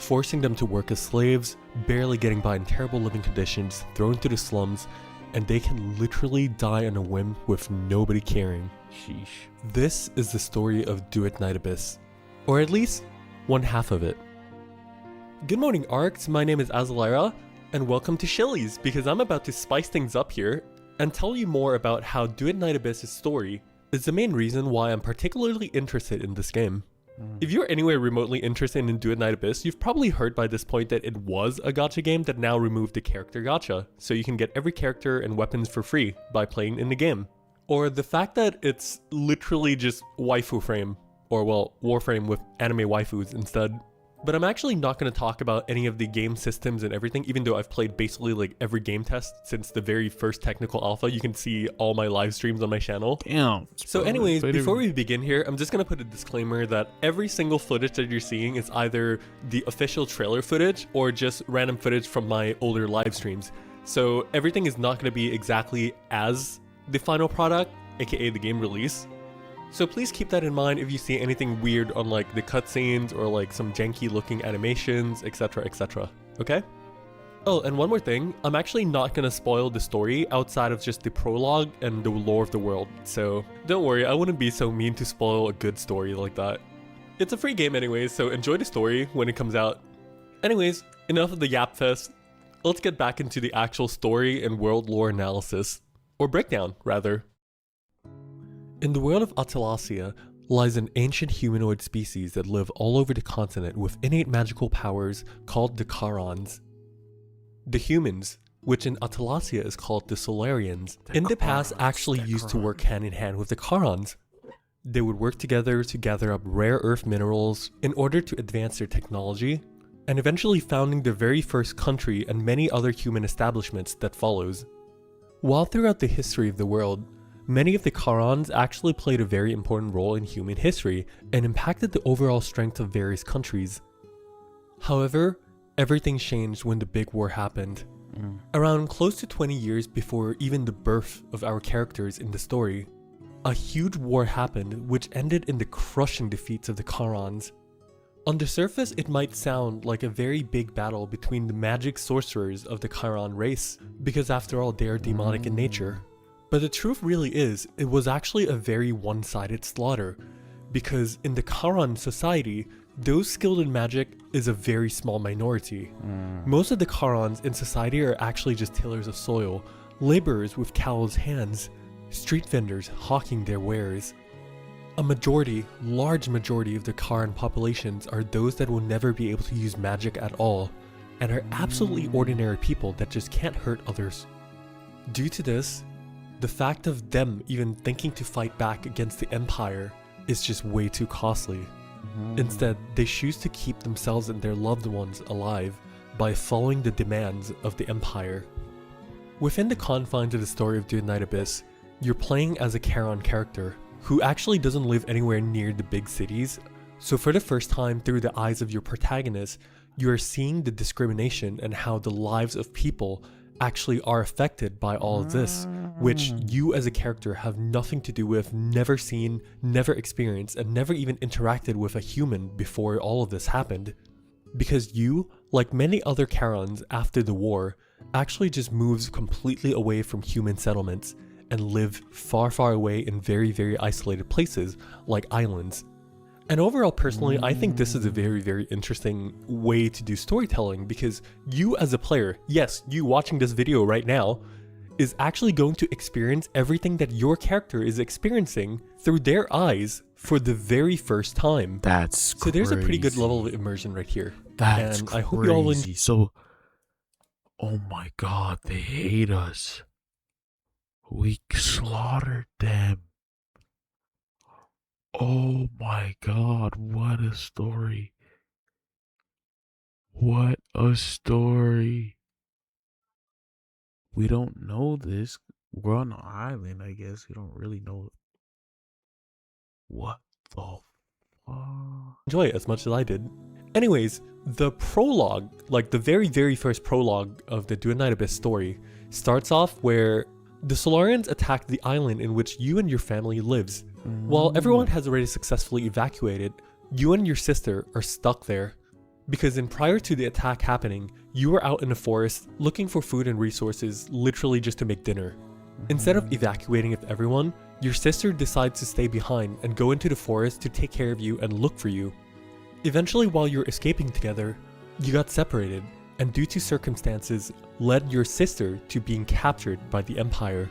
forcing them to work as slaves, barely getting by in terrible living conditions, thrown to the slums, and they can literally die on a whim with nobody caring. Sheesh. This is the story of DUET Night Abyss, or at least one half of it. Good morning, Arcs. My name is Azalera, and welcome to Shilly's, because I'm about to spice things up here and tell you more about how DUET Night Abyss's story is the main reason why I'm particularly interested in this game. If you're anywhere remotely interested in DUET Night Abyss, you've probably heard by this point that it was a gacha game that now removed the character gacha, so you can get every character and weapons for free by playing in the game. Or the fact that it's literally just waifu frame, or well, Warframe with anime waifus instead. But I'm actually not going to talk about any of the game systems and everything, even though I've played basically like every game test since the very first technical alpha. You can see all my live streams on my channel. Damn. So anyways, before we begin here, I'm just going to put a disclaimer that every single footage that you're seeing is either the official trailer footage or just random footage from my older live streams. So everything is not going to be exactly as the final product, aka the game release. So please keep that in mind if you see anything weird on like the cutscenes or like some janky looking animations, etc, etc, okay? Oh, and one more thing, I'm actually not gonna spoil the story outside of just the prologue and the lore of the world, so don't worry, I wouldn't be so mean to spoil a good story like that. It's a free game anyways, so enjoy the story when it comes out. Anyways, enough of the yap fest, let's get back into the actual story and world lore analysis, or breakdown rather. In the world of Atalasia lies an ancient humanoid species that live all over the continent with innate magical powers called the Charons. The humans, which in Atalasia is called the Solarians, in the past actually used to work hand in hand with the Charons. They would work together to gather up rare earth minerals in order to advance their technology, and eventually founding the very first country and many other human establishments that follows. While throughout the history of the world, many of the Charons actually played a very important role in human history and impacted the overall strength of various countries. However, everything changed when the Big War happened. Around close to 20 years before even the birth of our characters in the story, a huge war happened which ended in the crushing defeats of the Charons. On the surface, it might sound like a very big battle between the magic sorcerers of the Charon race, because after all they are demonic in nature. But the truth really is, it was actually a very one-sided slaughter, because in the Charon society, those skilled in magic is a very small minority. Most of the Charons in society are actually just tillers of soil, laborers with callous hands, street vendors hawking their wares. A large majority of the Charon populations are those that will never be able to use magic at all, and are absolutely ordinary people that just can't hurt others. Due to this, the fact of them even thinking to fight back against the Empire is just way too costly. Instead, they choose to keep themselves and their loved ones alive by following the demands of the Empire. Within the confines of the story of DUET Night Abyss, you're playing as a Charon character who actually doesn't live anywhere near the big cities, so for the first time through the eyes of your protagonist, you are seeing the discrimination and how the lives of people actually are affected by all of this, which you as a character have nothing to do with, never seen, never experienced, and never even interacted with a human before all of this happened. Because you, like many other Charons after the war, actually just moves completely away from human settlements and live far, far away in very, very isolated places like islands. And overall, personally, I think this is a very, very interesting way to do storytelling, because you as a player, yes, you watching this video right now, is actually going to experience everything that your character is experiencing through their eyes for the very first time. That's crazy. So there's a pretty good level of immersion right here. That's and crazy. I hope you all will So, oh my god, they hate us. We slaughtered them. Oh my god, what a story. What a story. We don't know this. We're on an island, I guess. We don't really know. What the fuck? enjoy it as much as I did. Anyways, the prologue, like the very, very first prologue of the DUET Night Abyss story, starts off where the Solarians attack the island in which you and your family lives. While everyone has already successfully evacuated, you and your sister are stuck there Because prior to the attack happening, you were out in the forest looking for food and resources literally just to make dinner. Instead of evacuating with everyone, your sister decides to stay behind and go into the forest to take care of you and look for you. Eventually, while you're escaping together, you got separated, and due to circumstances, led your sister to being captured by the Empire.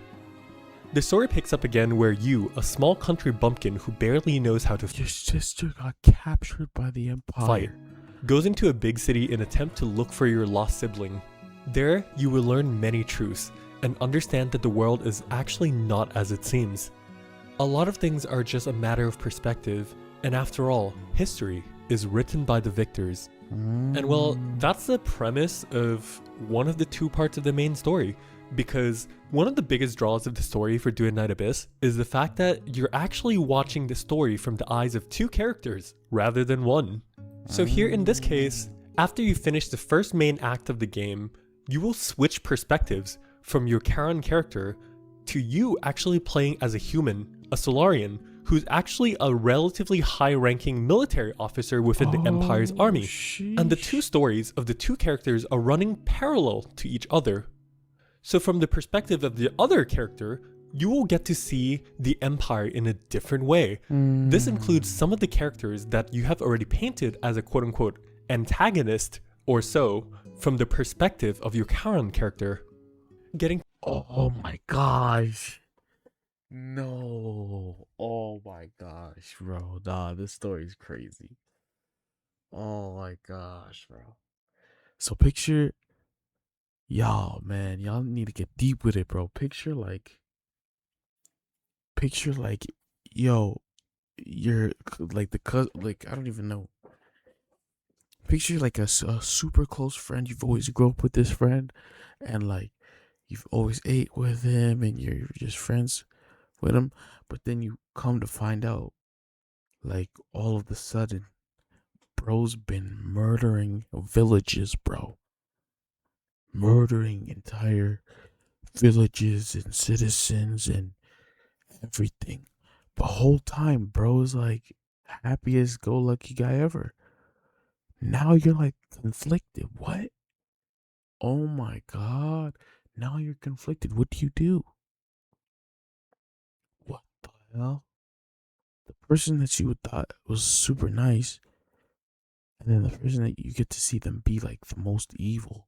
The story picks up again where you, a small country bumpkin who barely knows how to Your sister got captured by the Empire. fight, goes into a big city in attempt to look for your lost sibling. There, you will learn many truths and understand that the world is actually not as it seems. A lot of things are just a matter of perspective, and after all, history is written by the victors. And well, that's the premise of one of the two parts of the main story, because one of the biggest draws of the story for DUET Night Abyss is the fact that you're actually watching the story from the eyes of two characters rather than one. So here in this case, after you finish the first main act of the game, you will switch perspectives from your Charon character to you actually playing as a human, a Solarian, who's actually a relatively high-ranking military officer within the Empire's army. And the two stories of the two characters are running parallel to each other. So from the perspective of the other character, you will get to see the Empire in a different way. This includes some of the characters that you have already painted as a quote-unquote antagonist or so from the perspective of your Charon character. Oh my gosh. No. Oh my gosh, bro. Nah, this story's crazy. Oh my gosh, bro. So picture y'all, man. Y'all need to get deep with it, bro. Picture like yo, you're like the cousin, like I don't even know. Picture like a super close friend. You've always grown up with this friend, and like you've always ate with him, and you're just friends with him. But then you come to find out, like all of a sudden, bro's been murdering villages, bro. Murdering entire villages and citizens and everything. The whole time, bro is like happiest go lucky guy ever. Now you're like conflicted. What? Oh my god. Now you're conflicted. What do? What the hell? The person that you thought was super nice, and then the person that you get to see them be like the most evil.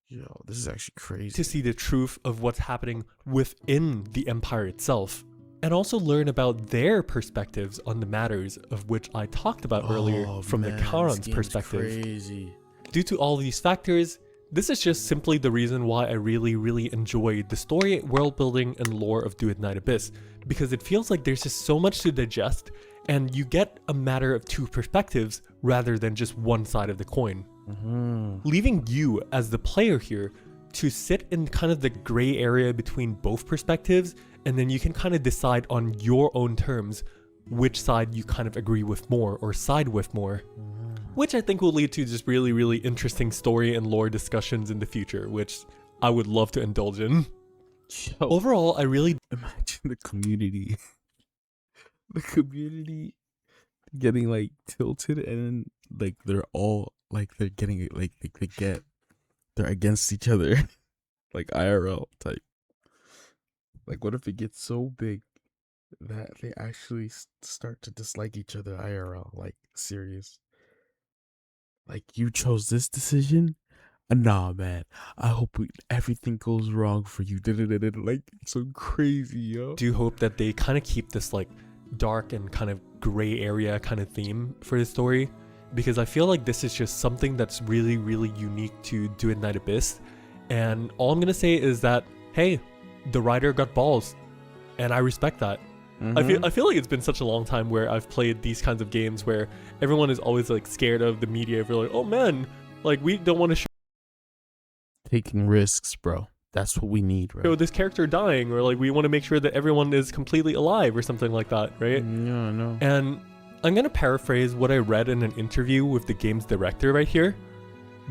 Yo, this is actually crazy. To see the truth of what's happening within the Empire itself, and also learn about their perspectives on the matters of which I talked about earlier from the Charon's perspective. Crazy. Due to all these factors, this is just simply the reason why I really enjoy the story, world building, and lore of DUET Night Abyss, because it feels like there's just so much to digest, and you get a matter of two perspectives rather than just one side of the coin. Leaving you as the player here to sit in kind of the gray area between both perspectives, and then you can kind of decide on your own terms which side you kind of agree with more or side with more. Which I think will lead to just really interesting story and lore discussions in the future, which I would love to indulge in. Yo, Overall, I really imagine the community. The community getting like tilted, and then like they're all like they're getting like they're against each other. Like IRL type. Like what if it gets so big that they actually start to dislike each other IRL? Like serious. Like you chose this decision? Nah, man. I hope everything goes wrong for you. Like it's so crazy, yo. do hope that they kind of keep this like dark and kind of gray area kind of theme for the story, because I feel like this is just something that's really unique to DUET Night Abyss. And all I'm gonna say is that, hey, the writer got balls, and I respect that. I feel like it's been such a long time where I've played these kinds of games where everyone is always like scared of the media. We're like, oh man, like we don't want to Taking risks, bro. That's what we need, show bro. this character dying, or like we want to make sure that everyone is completely alive or something like that, right? Yeah, I know. And I'm gonna paraphrase what I read in an interview with the game's director right here,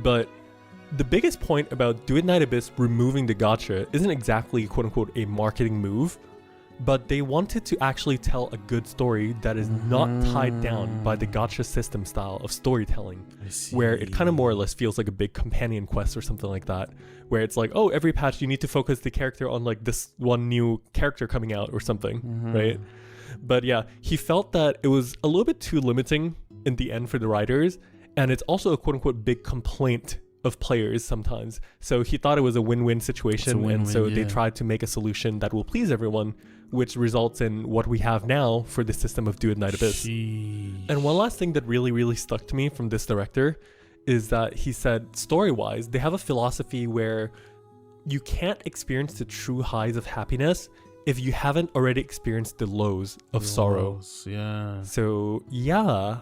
but the biggest point about DUET Night Abyss removing the gacha isn't exactly quote-unquote a marketing move, but they wanted to actually tell a good story that is not tied down by the gacha system style of storytelling, where it kind of more or less feels like a big companion quest or something like that, where it's like, oh, every patch you need to focus the character on like this one new character coming out or something, right? But yeah, he felt that it was a little bit too limiting in the end for the writers, and it's also a quote-unquote big complaint of players sometimes. So he thought it was a win-win situation, and so they tried to make a solution that will please everyone, which results in what we have now for the system of DUET Night Abyss. And one last thing that really stuck to me from this director is that he said, story-wise, they have a philosophy where you can't experience the true highs of happiness if you haven't already experienced the lows of sorrow. Yeah. So yeah,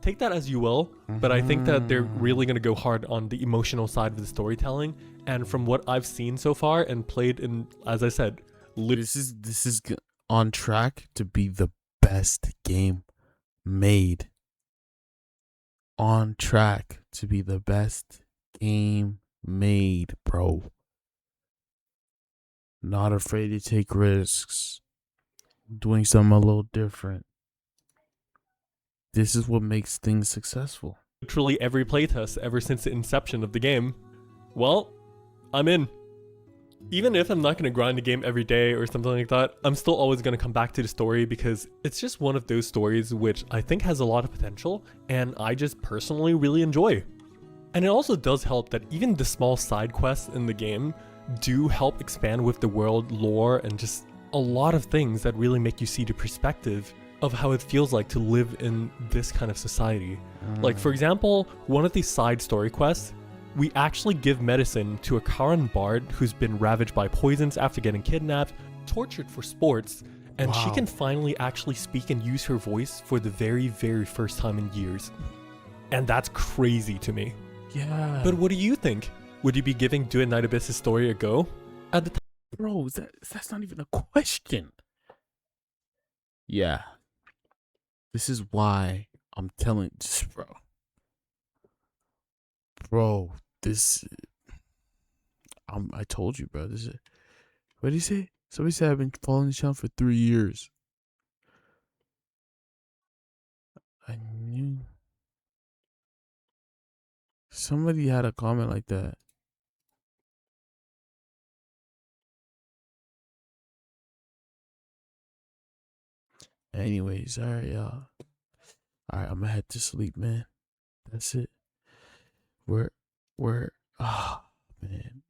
take that as you will, but I think that they're really going to go hard on the emotional side of the storytelling. And from what I've seen so far and played in, as I said, this is on track to be the best game made. On track to be the best game made, bro. Not afraid to take risks. Doing something a little different. This is what makes things successful. literally every playtest ever since the inception of the game. Well, I'm in. Even if I'm not going to grind the game every day or something like that, I'm still always going to come back to the story because it's just one of those stories which I think has a lot of potential and I just personally really enjoy. And it also does help that even the small side quests in the game do help expand with the world lore and just a lot of things that really make you see the perspective of how it feels like to live in this kind of society. Like for example, one of these side story quests, we actually give medicine to a Karen bard who's been ravaged by poisons after getting kidnapped, tortured for sports, and she can finally actually speak and use her voice for the very first time in years. And that's crazy to me. Yeah. But what do you think? Would you be giving DUET Night Abyss' story a go? At the time? Bro, that's not even a question. Yeah. This is why I'm telling this, bro. Bro, this I told you, bro. This is, what did he say? Somebody said I've been following the channel for 3 years. I knew. Somebody had a comment like that. Anyways, all right, y'all. All right, I'm gonna head to sleep, man. That's it. We're, man.